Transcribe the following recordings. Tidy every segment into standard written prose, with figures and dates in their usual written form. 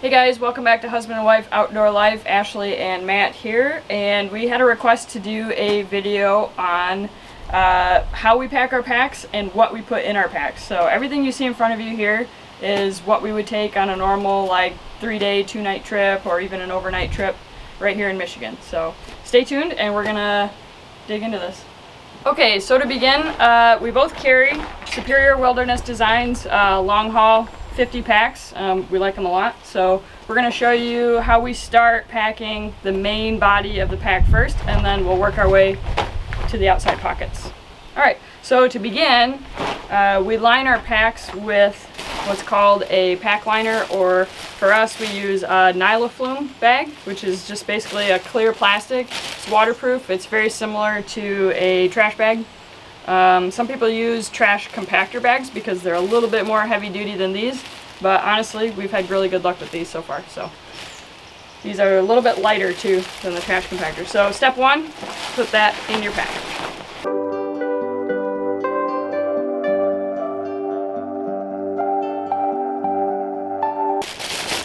Hey guys, welcome back to Husband and Wife Outdoor Life. Ashley and Matt here, and we had a request to do a video on how we pack our packs and what we put in our packs. So everything you see in front of you here is what we would take on a normal like 3-day, 2-night trip or even an overnight trip right here in Michigan. So stay tuned and we're gonna dig into this. Okay, so to begin, we both carry Superior Wilderness Designs long haul 50 packs. We like them a lot, so we're going to show you how we start packing the main body of the pack first, and then we'll work our way to the outside pockets. Alright, so to begin, we line our packs with what's called a pack liner, or for us we use a Nylaflume bag, which is just basically a clear plastic. It's waterproof. It's very similar to a trash bag. Some people use trash compactor bags because they're a little bit more heavy duty than these, but honestly we've had really good luck with these so far. So these are a little bit lighter too than the trash compactor. So step one, put that in your pack.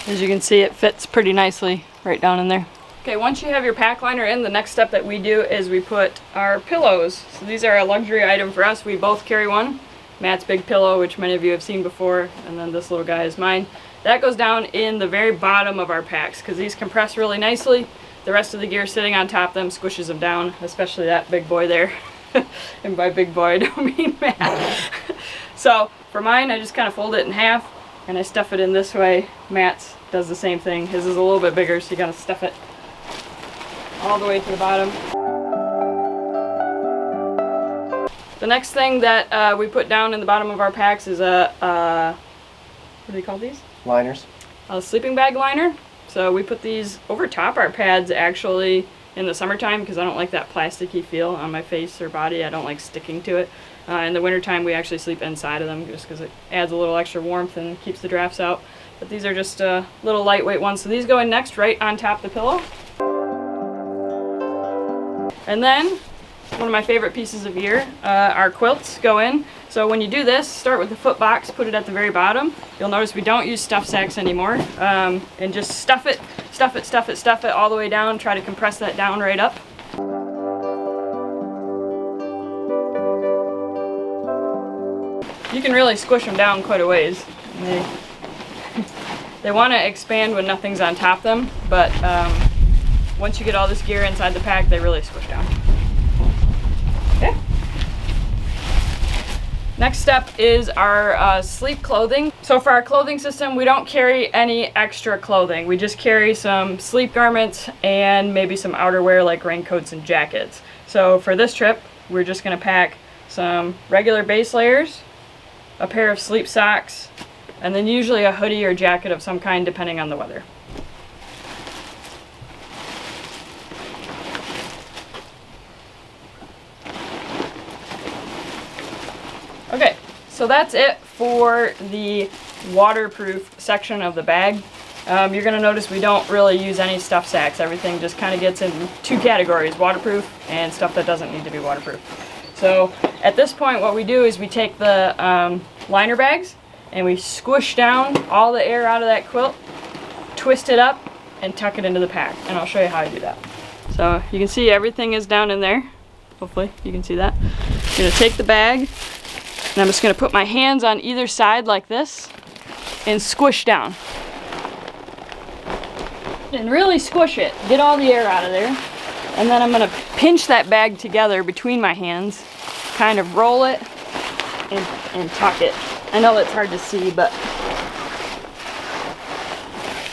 As you can see, it fits pretty nicely right down in there. Okay, once you have your pack liner in, the next step that we do is we put our pillows. So these are a luxury item for us. We both carry one. Matt's big pillow, which many of you have seen before, and then this little guy is mine. That goes down in the very bottom of our packs because these compress really nicely. The rest of the gear sitting on top of them squishes them down, especially that big boy there. And by big boy, I don't mean Matt. So for mine, I just kind of fold it in half and I stuff it in this way. Matt's does the same thing. His is a little bit bigger, so you gotta stuff it all the way to the bottom. The next thing that we put down in the bottom of our packs is a, what do they call these? Liners. A sleeping bag liner. So we put these over top our pads actually in the summertime because I don't like that plasticky feel on my face or body. I don't like sticking to it. In the wintertime we actually sleep inside of them just because it adds a little extra warmth and keeps the drafts out. But these are just little lightweight ones. So these go in next right on top of the pillow. And then, one of my favorite pieces of gear, our quilts go in. So when you do this, start with the foot box, put it at the very bottom. You'll notice we don't use stuff sacks anymore. And just stuff it all the way down. Try to compress that down right up. You can really squish them down quite a ways. They want to expand when nothing's on top of them, but once you get all this gear inside the pack, they really squish down. Okay. Next step is our sleep clothing. So for our clothing system, we don't carry any extra clothing. We just carry some sleep garments and maybe some outerwear like raincoats and jackets. So for this trip, we're just going to pack some regular base layers, a pair of sleep socks, and then usually a hoodie or jacket of some kind depending on the weather. Okay, so that's it for the waterproof section of the bag. You're going to notice we don't really use any stuff sacks. Everything just kind of gets in two categories, waterproof and stuff that doesn't need to be waterproof. So at this point what we do is we take the liner bags and we squish down all the air out of that quilt, twist it up, and tuck it into the pack. And I'll show you how I do that. So you can see everything is down in there. Hopefully you can see that. I'm going to take the bag and I'm just going to put my hands on either side like this and squish down. And really squish it. Get all the air out of there. And then I'm going to pinch that bag together between my hands, kind of roll it and tuck it. I know it's hard to see, but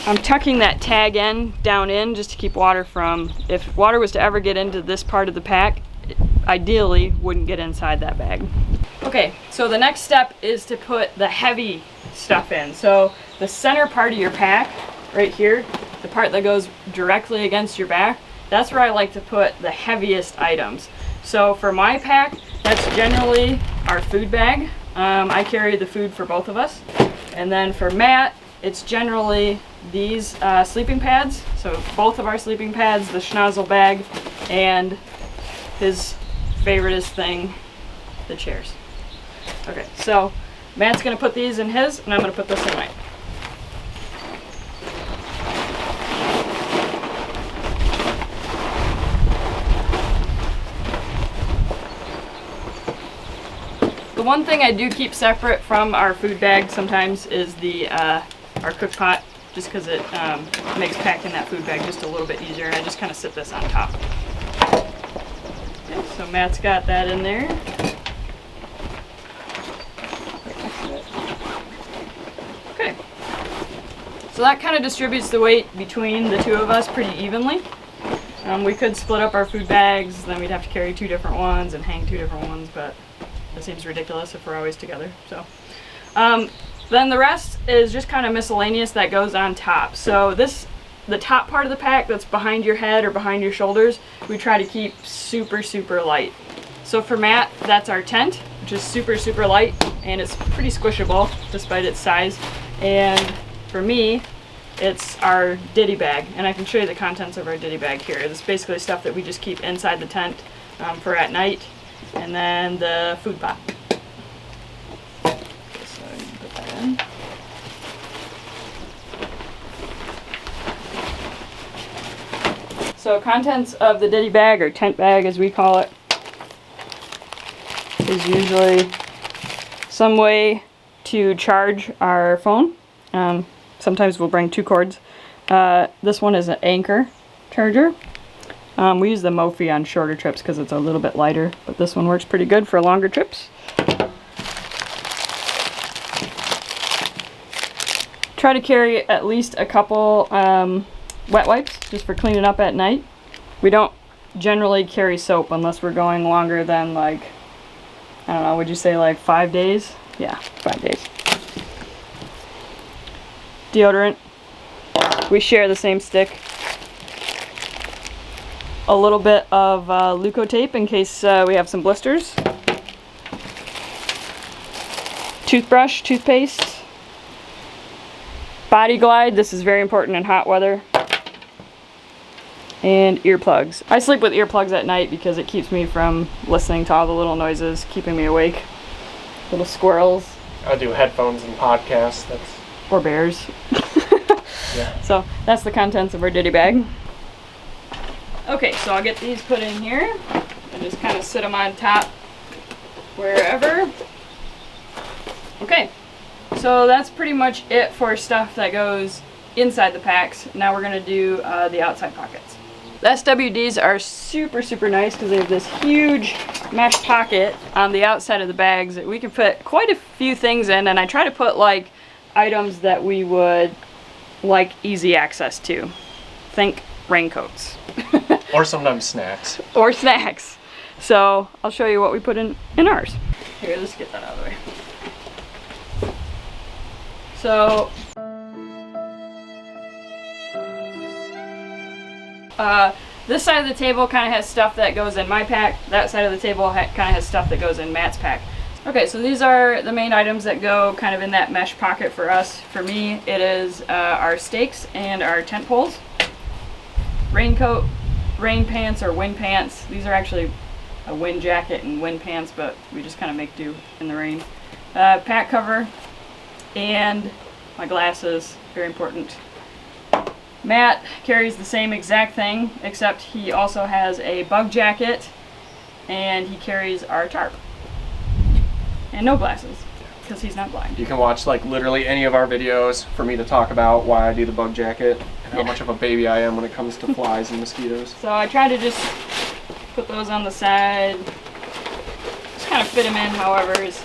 I'm tucking that tag end down in just to keep water from, if water was to ever get into this part of the pack, it ideally wouldn't get inside that bag. Okay, so the next step is to put the heavy stuff in. So the center part of your pack, right here, the part that goes directly against your back, that's where I like to put the heaviest items. So for my pack, that's generally our food bag. I carry the food for both of us. And then for Matt, it's generally these sleeping pads. So both of our sleeping pads, the schnozzle bag, and his favoriteest thing, the chairs. Okay, so Matt's gonna put these in his, and I'm gonna put this in mine. one thing I do keep separate from our food bag sometimes is the our cook pot, just because it makes packing that food bag just a little bit easier. I just kind of sit this on top. Okay, so Matt's got that in there. Okay, so that kind of distributes the weight between the two of us pretty evenly. We could split up our food bags, then we'd have to carry 2 different ones and hang 2 different ones, but that seems ridiculous if we're always together. So then the rest is just kind of miscellaneous that goes on top. So the top part of the pack that's behind your head or behind your shoulders, we try to keep super, super light. So for Matt, that's our tent, which is super, super light, and it's pretty squishable despite its size. And for me, it's our ditty bag, and I can show you the contents of our ditty bag here. It's basically stuff that we just keep inside the tent for at night, and then the food pot. Okay, so I can put that in. So contents of the ditty bag, or tent bag as we call it, is usually some way to charge our phone. Sometimes we'll bring 2 cords. This one is an anchor charger. We use the Mophie on shorter trips because it's a little bit lighter, but this one works pretty good for longer trips. Try to carry at least a couple wet wipes just for cleaning up at night. We don't generally carry soap unless we're going longer than, like, I don't know, would you say like 5 days? Yeah, 5 days. Deodorant. We share the same stick. A little bit of Leukotape in case we have some blisters. Toothbrush, toothpaste. Body Glide, this is very important in hot weather. And earplugs. I sleep with earplugs at night because it keeps me from listening to all the little noises, keeping me awake. Little squirrels. I do headphones and podcasts. Or bears. Yeah. So that's the contents of our ditty bag. Okay, so I'll get these put in here and just kind of sit them on top wherever. Okay, so that's pretty much it for stuff that goes inside the packs. Now we're going to do the outside pockets. The SWDs are super, super nice because they have this huge mesh pocket on the outside of the bags that we can put quite a few things in, and I try to put like items that we would like easy access to. Think raincoats. Or sometimes snacks. Or snacks. So I'll show you what we put in ours. Here, let's get that out of the way. So this side of the table kind of has stuff that goes in my pack. That side of the table kind of has stuff that goes in Matt's pack. Okay, so these are the main items that go kind of in that mesh pocket for us. For me, it is our stakes and our tent poles. Raincoat, rain pants or wind pants. These are actually a wind jacket and wind pants, but we just kind of make do in the rain. Pack cover and my glasses, very important. Matt carries the same exact thing, except he also has a bug jacket and he carries our tarp. And no glasses, because he's not blind. You can watch like literally any of our videos for me to talk about why I do the bug jacket and how much of a baby I am when it comes to flies and mosquitoes. So I try to just put those on the side, just kind of fit them in however is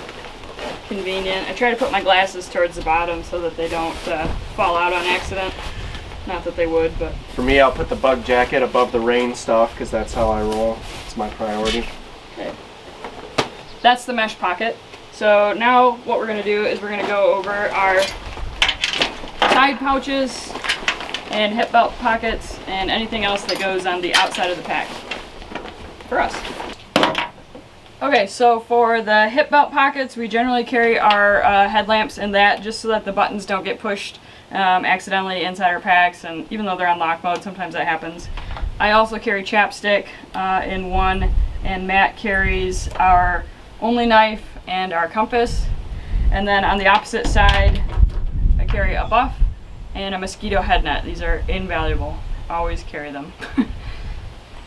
convenient. I try to put my glasses towards the bottom so that they don't fall out on accident. Not that they would, but... For me, I'll put the bug jacket above the rain stuff because that's how I roll. It's my priority. Okay. That's the mesh pocket. So now what we're going to do is we're going to go over our side pouches and hip belt pockets and anything else that goes on the outside of the pack for us. Okay, so for the hip belt pockets, we generally carry our headlamps in that just so that the buttons don't get pushed accidentally inside our packs, and even though they're on lock mode, sometimes that happens. I also carry chapstick in one, and Matt carries our only knife and our compass. And then on the opposite side, I carry a buff and a mosquito head net. These are invaluable. Always carry them.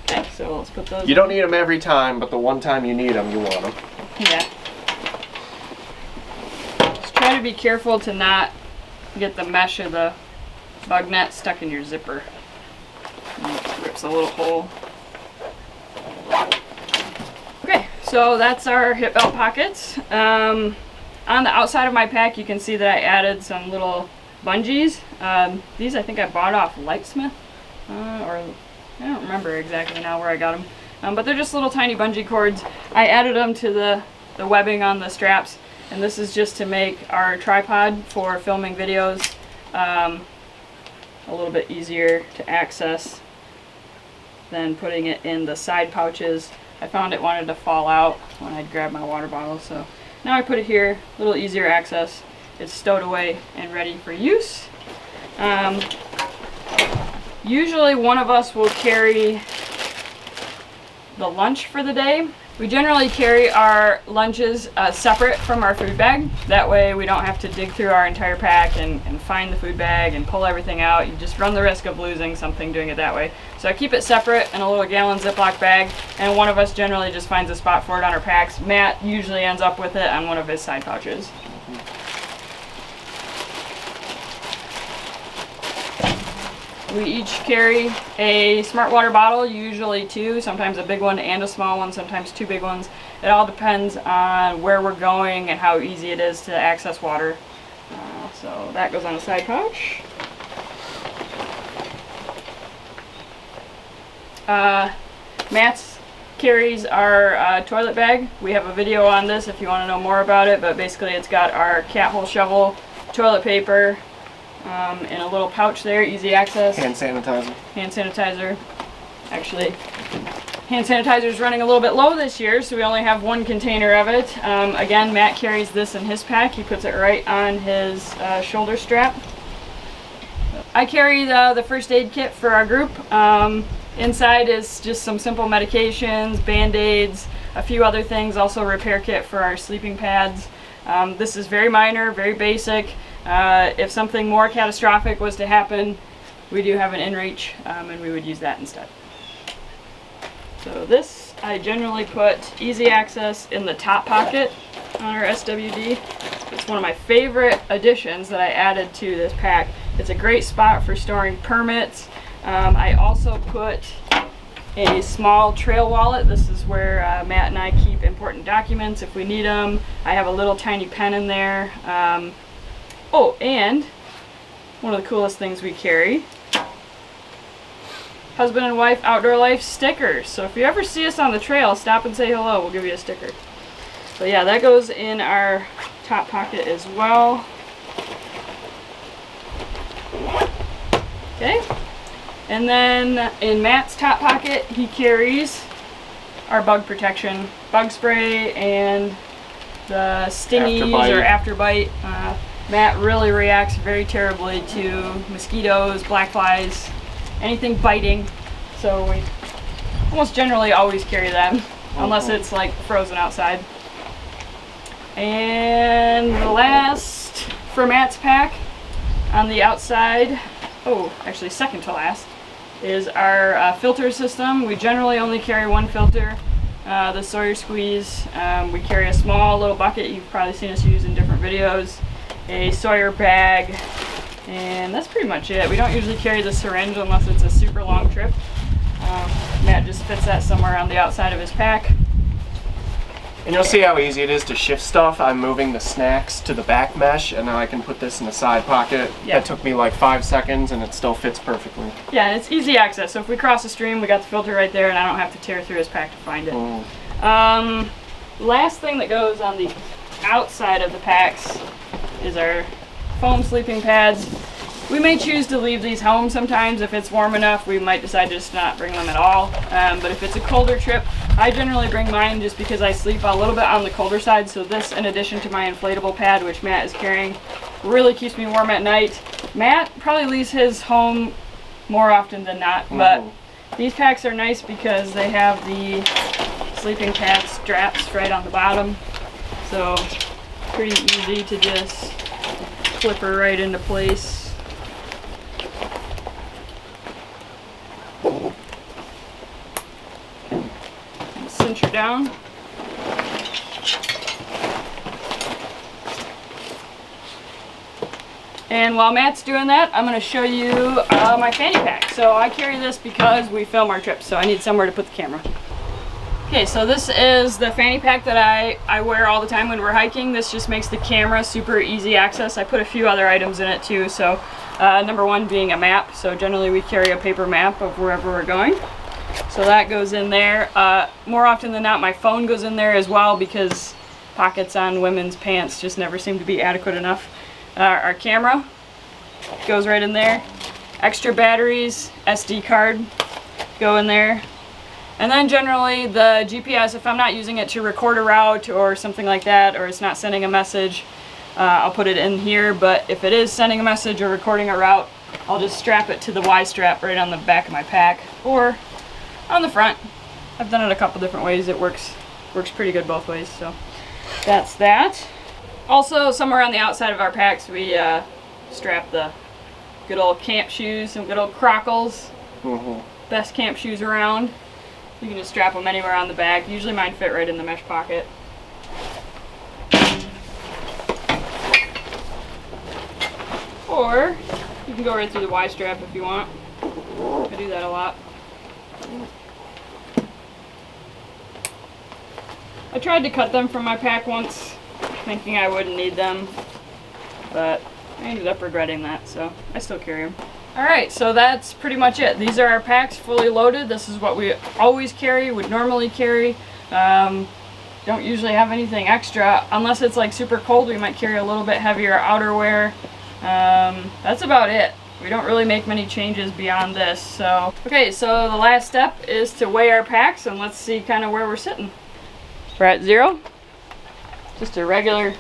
Okay, so let's put those You don't need them every time, but the one time you need them, you want them. Yeah. be careful to not get the mesh of the bug net stuck in your zipper. It rips a little hole. Okay, so that's our hip belt pockets. On the outside of my pack, you can see that I added some little bungees. These I think I bought off Lightsmith, or I don't remember exactly now where I got them. But they're just little tiny bungee cords. I added them to the webbing on the straps, and this is just to make our tripod for filming videos a little bit easier to access than putting it in the side pouches. I found it wanted to fall out when I'd grab my water bottle, so now I put it here, a little easier access. It's stowed away and ready for use. Usually one of us will carry the lunch for the day. We generally carry our lunches separate from our food bag. That way we don't have to dig through our entire pack and find the food bag and pull everything out. You just run the risk of losing something doing it that way. So I keep it separate in a little gallon Ziploc bag, and one of us generally just finds a spot for it on our packs. Matt usually ends up with it on one of his side pouches. We each carry a smart water bottle, usually two, sometimes a big one and a small one, sometimes two big ones. It all depends on where we're going and how easy it is to access water. So that goes on a side pouch. Matt's carries our toilet bag. We have a video on this if you want to know more about it, but basically it's got our cat hole shovel, toilet paper, in a little pouch there, easy access. Hand sanitizer. Hand sanitizer. Actually, hand sanitizer is running a little bit low this year, so we only have one container of it. Again, Matt carries this in his pack. He puts it right on his shoulder strap. I carry the first aid kit for our group. Inside is just some simple medications, band-aids, a few other things, also a repair kit for our sleeping pads. This is very minor, very basic. If something more catastrophic was to happen, we do have an inReach, and we would use that instead. So this, I generally put easy access in the top pocket on our SWD. It's one of my favorite additions that I added to this pack. It's a great spot for storing permits. I also put a small trail wallet. This is where Matt and I keep important documents if we need them. I have a little tiny pen in there. Oh, and one of the coolest things we carry, husband and wife outdoor life stickers. So if you ever see us on the trail, stop and say hello, we'll give you a sticker. So yeah, that goes in our top pocket as well. Okay, and then in Matt's top pocket, he carries our bug protection, bug spray, and the stingies or afterbite. Matt really reacts very terribly to mosquitoes, black flies, anything biting, so we almost generally always carry them, unless it's like frozen outside. And the last for Matt's pack, on the outside, actually second to last, is our filter system. We generally only carry one filter, the Sawyer Squeeze. We carry a small little bucket you've probably seen us use in different videos, a Sawyer bag, and that's pretty much it. We don't usually carry the syringe unless it's a super long trip. Matt just fits that somewhere on the outside of his pack. And you'll see how easy it is to shift stuff. I'm moving the snacks to the back mesh, and now I can put this in the side pocket. Yeah. That took me like 5 seconds, and it still fits perfectly. Yeah, and it's easy access. So if we cross the stream, we got the filter right there, and I don't have to tear through his pack to find it. Last thing that goes on the outside of the packs is our foam sleeping pads. We may choose to leave these home sometimes. If it's warm enough, we might decide to just not bring them at all. But if it's a colder trip, I generally bring mine just because I sleep a little bit on the colder side. So this, in addition to my inflatable pad, which Matt is carrying, really keeps me warm at night. Matt probably leaves his home more often than not, but these packs are nice because they have the sleeping pad straps right on the bottom. So pretty easy to just clip her right into place. And cinch her down. And while Matt's doing that, I'm going to show you my fanny pack. So I carry this because we film our trips, so I need somewhere to put the camera. Okay, so this is the fanny pack that I wear all the time when we're hiking. This just makes the camera super easy access. I put a few other items in it too. So number one being a map. So generally we carry a paper map of wherever we're going. So that goes in there. More often than not, my phone goes in there as well because pockets on women's pants just never seem to be adequate enough. Our camera goes right in there. Extra batteries, SD card go in there. And then generally the GPS, if I'm not using it to record a route or something like that, or it's not sending a message, I'll put it in here. But if it is sending a message or recording a route, I'll just strap it to the Y strap right on the back of my pack or on the front. I've done it a couple different ways. It works pretty good both ways. So that's that. Also, somewhere on the outside of our packs, we strap the good old camp shoes, some good old Crockles. Best camp shoes around. You can just strap them anywhere on the back. Usually mine fit right in the mesh pocket. Or you can go right through the Y strap if you want. I do that a lot. I tried to cut them from my pack once, thinking I wouldn't need them, but I ended up regretting that, so I still carry them. Alright, so that's pretty much it. These are our packs fully loaded. This is what we always carry, would normally carry. Don't usually have anything extra. Unless it's like super cold, we might carry a little bit heavier outerwear. That's about it. We don't really make many changes beyond this. So, okay, so the last step is to weigh our packs, and let's see kind of where we're sitting. We're at 0. Just a regular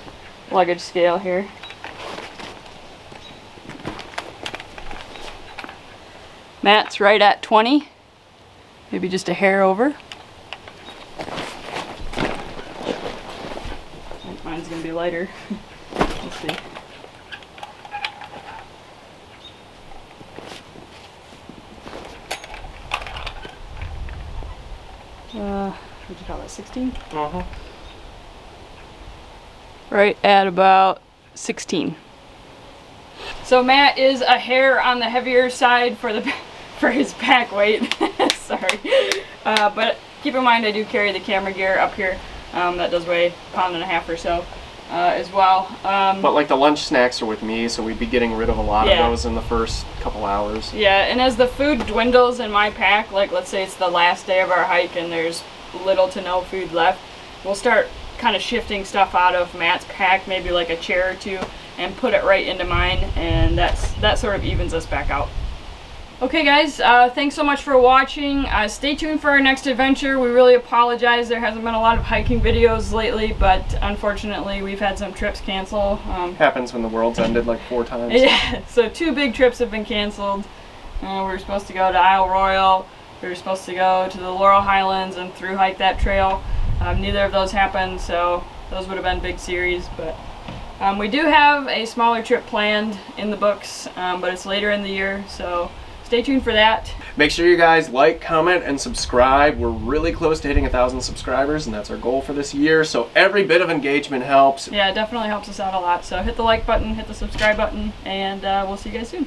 luggage scale here. Matt's right at 20, maybe just a hair over. I think mine's gonna be lighter. We'll see. What'd you call that, 16? Right at about 16. So Matt is a hair on the heavier side for his pack weight. Sorry. But keep in mind I do carry the camera gear up here. That does weigh 1.5 pounds or so as well. But like the lunch snacks are with me, so we'd be getting rid of a lot of those in the first couple hours. Yeah, and as the food dwindles in my pack, like let's say it's the last day of our hike and there's little to no food left, we'll start kind of shifting stuff out of Matt's pack, maybe like a chair or two, and put it right into mine, and that sort of evens us back out. Okay guys, thanks so much for watching. Stay tuned for our next adventure. We really apologize there hasn't been a lot of hiking videos lately, but unfortunately we've had some trips cancel. Happens when the world's ended like 4 times. Yeah, so 2 big trips have been canceled. We were supposed to go to Isle Royale, we were supposed to go to the Laurel Highlands and through hike that trail. Neither of those happened, so those would have been big series, but we do have a smaller trip planned in the books, but it's later in the year, so stay tuned for that. Make sure you guys like, comment, and subscribe. We're really close to hitting 1,000 subscribers, and that's our goal for this year, so every bit of engagement helps. Yeah, it definitely helps us out a lot, so hit the like button, hit the subscribe button, and we'll see you guys soon.